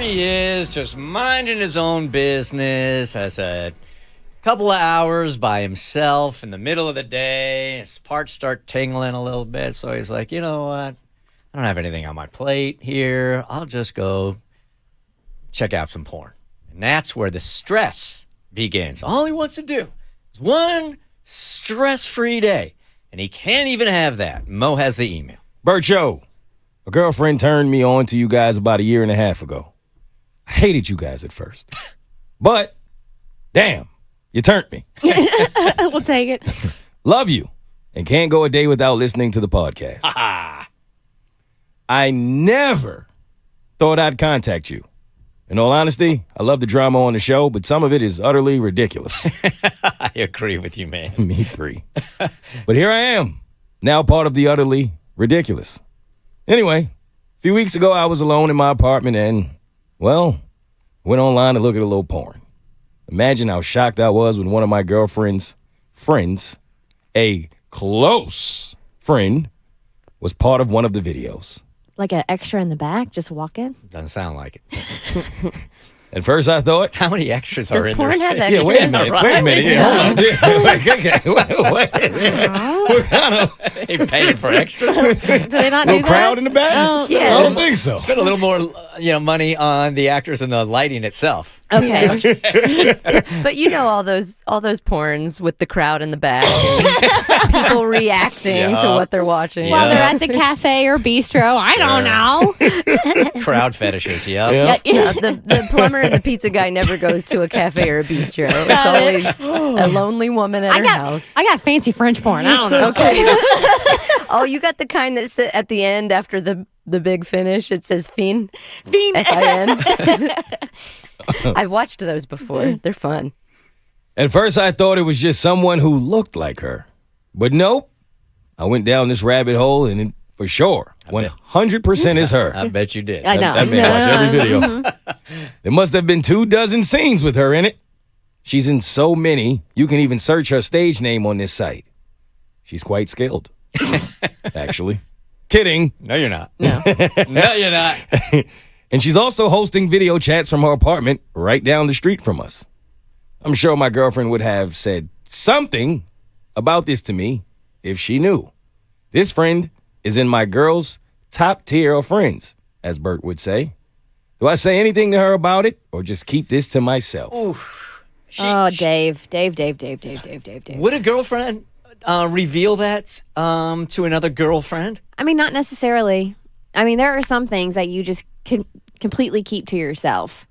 he is, just minding his own business, has a couple of hours by himself in the middle of the day. His parts start tingling a little bit, so he's like, you know what? I don't have anything on my plate here. I'll just go check out some porn. And that's where the stress begins. All he wants to do is one stress-free day, and he can't even have that. Mo has the email. Bert Show. A girlfriend turned me on to you guys about 1.5 years ago. I hated you guys at first. But, damn, you turned me. We'll take it. Love you, and can't go a day without listening to the podcast. I never thought I'd contact you. In all honesty, I love the drama on the show, but some of it is utterly ridiculous. I agree with you, man. Me three. But here I am, now part of the utterly ridiculous. Anyway, a few weeks ago, I was alone in my apartment and, well, went online to look at a little porn. Imagine how shocked I was when one of my girlfriend's friends, a close friend, was part of one of the videos. Like an extra in the back, just walk in? Doesn't sound like it. At first, I thought, How many extras are in there? Porn have extras? yeah, wait a minute, wait a minute. Yeah, hold on. What kind of They paying for extras? Do they not do little that? crowd in the back? Oh, I don't think so. Spend a little more, money on the actors and the lighting itself. Okay. But you know all those porns with the crowd in the back, and people reacting to what they're watching. While Yeah. they're at the cafe or bistro, I don't know. Crowd fetishes, Yeah. The plumber and the pizza guy never goes to a cafe or a bistro. It's always a lonely woman at her house. I got fancy French porn. I don't know. Okay. Oh, you got the kind that sit at the end after the big finish. It says fin. Fin. I've watched those before. They're fun. At first, I thought it was just someone who looked like her. But nope. I went down this rabbit hole, and it, for sure, 100% is her. I bet you did. I know. That man watched every video. There must have been 24 scenes with her in it. She's in so many, you can even search her stage name on this site. She's quite skilled, actually. Kidding. No, you're not. No, you're not. And she's also hosting video chats from her apartment right down the street from us. I'm sure my girlfriend would have said something about this to me if she knew. This friend is in my girl's top tier of friends, as Bert would say. Do I say anything to her about it or just keep this to myself? Dave. Would a girlfriend reveal that to another girlfriend? I mean, not necessarily. I mean, there are some things that you just can completely keep to yourself.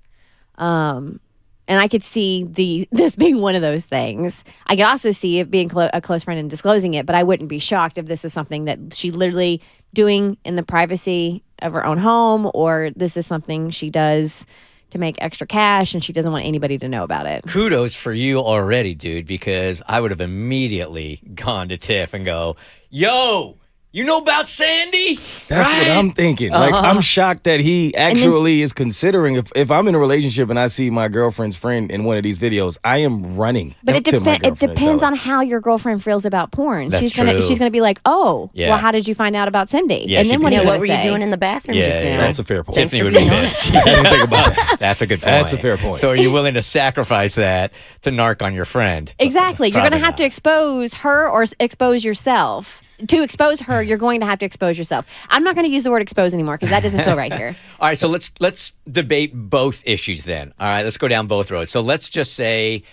And I could see this being one of those things. I could also see it being a close friend and disclosing it, but I wouldn't be shocked if this is something that she literally doing in the privacy of her own home, or this is something she does to make extra cash and she doesn't want anybody to know about it. Kudos for you already, dude, because I would have immediately gone to Tiff and go, yo, you know about Sandy? That's right? what I'm thinking. Like, I'm shocked that he actually is considering, if I'm in a relationship and I see my girlfriend's friend in one of these videos, I am running. But it to my girlfriend and depends tell on her. how your girlfriend feels about porn. That's She's gonna be like, oh, Yeah. well, how did you find out about Cindy? Yeah, and she'd then be what are you like, gonna What were you say? doing in the bathroom Yeah, just now? yeah. That's a fair point. Tiffany for would be being pissed. I didn't think about that. That's a good point. That's a fair point. So are you willing to sacrifice that to narc on your friend? Exactly. You're Probably gonna have to not. expose her or expose yourself. To expose her, you're going to have to expose yourself. I'm not going to use the word expose anymore because that doesn't feel right here. All right, so let's debate both issues then. All right, let's go down both roads. So let's just say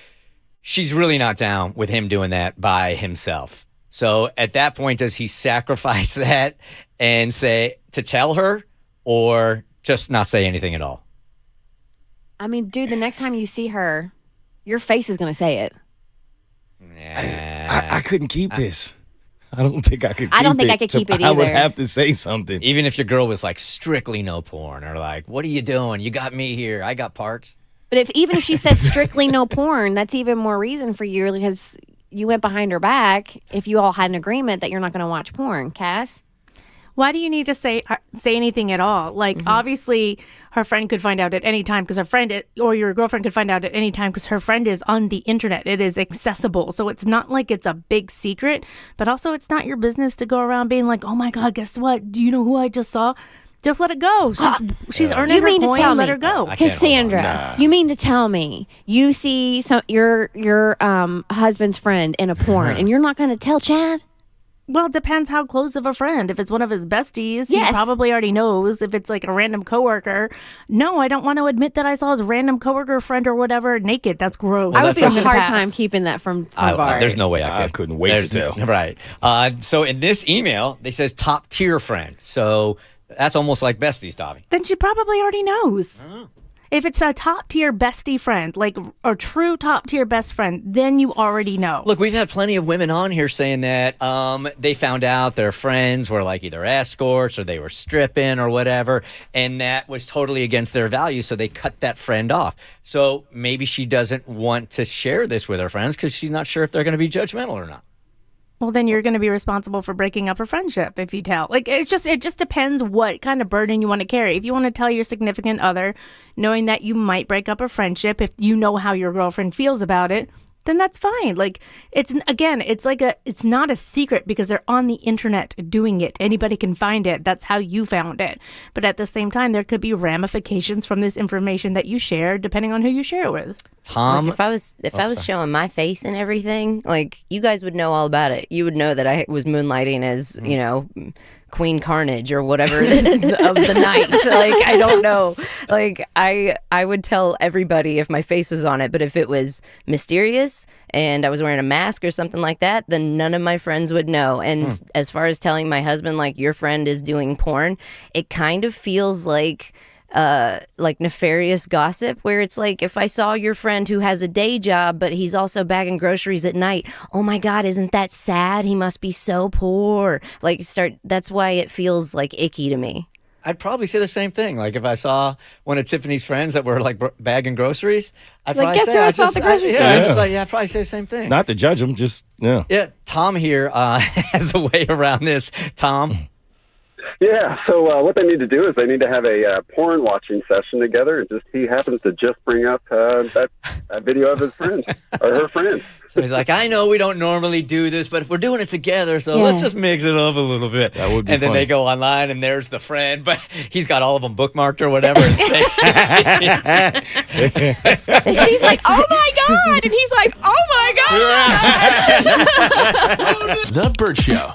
she's really not down with him doing that by himself. So at that point, does he sacrifice that and say to tell her, or just not say anything at all? I mean, dude, the next time you see her, your face is going to say it. I couldn't keep this. I don't think I could keep it. I don't think I could keep it I would either. have to say something. Even if your girl was like strictly no porn, or like, what are you doing? You got me here. I got parts. But even if she says strictly no porn, that's even more reason for you because you went behind her back if you all had an agreement that you're not going to watch porn. Cass? Why do you need to say anything at all? Like, obviously, her friend could find out at any time because her friend or your girlfriend could find out at any time because her friend is on the internet. It is accessible. So it's not like it's a big secret, but also it's not your business to go around being like, oh my God, guess what? Do you know who I just saw? Just let it go. She's earning You her mean to coin. tell Let me- her go. I can't hold on. Cassandra, you mean to tell me you see your husband's friend in a porn and you're not going to tell Chad? Well, it depends how close of a friend. If it's one of his besties, Yes. he probably already knows. If it's like a random coworker, no, I don't want to admit that I saw his random coworker friend or whatever naked. That's gross. I would that's be a what I'm hard gonna time pass. keeping that from I- Bart. there's no way I could. couldn't wait to There's- tell. Right. So in this email, they says top tier friend. So that's almost like besties, Tavi. Then she probably already knows. If it's a top tier bestie friend, like a true top tier best friend, then you already know. Look, we've had plenty of women on here saying that they found out their friends were like either escorts or they were stripping or whatever, and that was totally against their values, so they cut that friend off. So maybe she doesn't want to share this with her friends because she's not sure if they're going to be judgmental or not. Well, then you're going to be responsible for breaking up a friendship if you tell. Like it just depends what kind of burden you want to carry. If you want to tell your significant other, knowing that you might break up a friendship, if you know how your girlfriend feels about it, then that's fine. Like it's not a secret because they're on the internet doing it. Anybody can find it. That's how you found it. But at the same time, there could be ramifications from this information that you share, depending on who you share it with. Tom, Like if I was showing my face and everything, like you guys would know all about it. You would know that I was moonlighting as, Queen Carnage or whatever of the night. Like I don't know. Like I would tell everybody if my face was on it, but if it was mysterious and I was wearing a mask or something like that, then none of my friends would know. And as far as telling my husband like your friend is doing porn, it kind of feels like nefarious gossip where it's like if I saw your friend who has a day job but he's also bagging groceries at night, oh my god, isn't that sad? He must be so poor. That's why it feels like icky to me. I'd probably say the same thing. Like if I saw one of Tiffany's friends that were like bagging groceries, I'd Like, probably guess say, who I saw at the grocery store? I'd probably say the same thing. Not to judge them, just, yeah. Yeah, Tom here has a way around this. Tom, Yeah, so what they need to do is they need to have a porn watching session together, and he happens to just bring up that video of his friend or her friend. so he's like, I know we don't normally do this, but if we're doing it together, so let's just mix it up a little bit. That would be And then funny. they go online, and there's the friend, but he's got all of them bookmarked or whatever. And say, And she's like, oh my God. And he's like, oh my God. The Bert Show.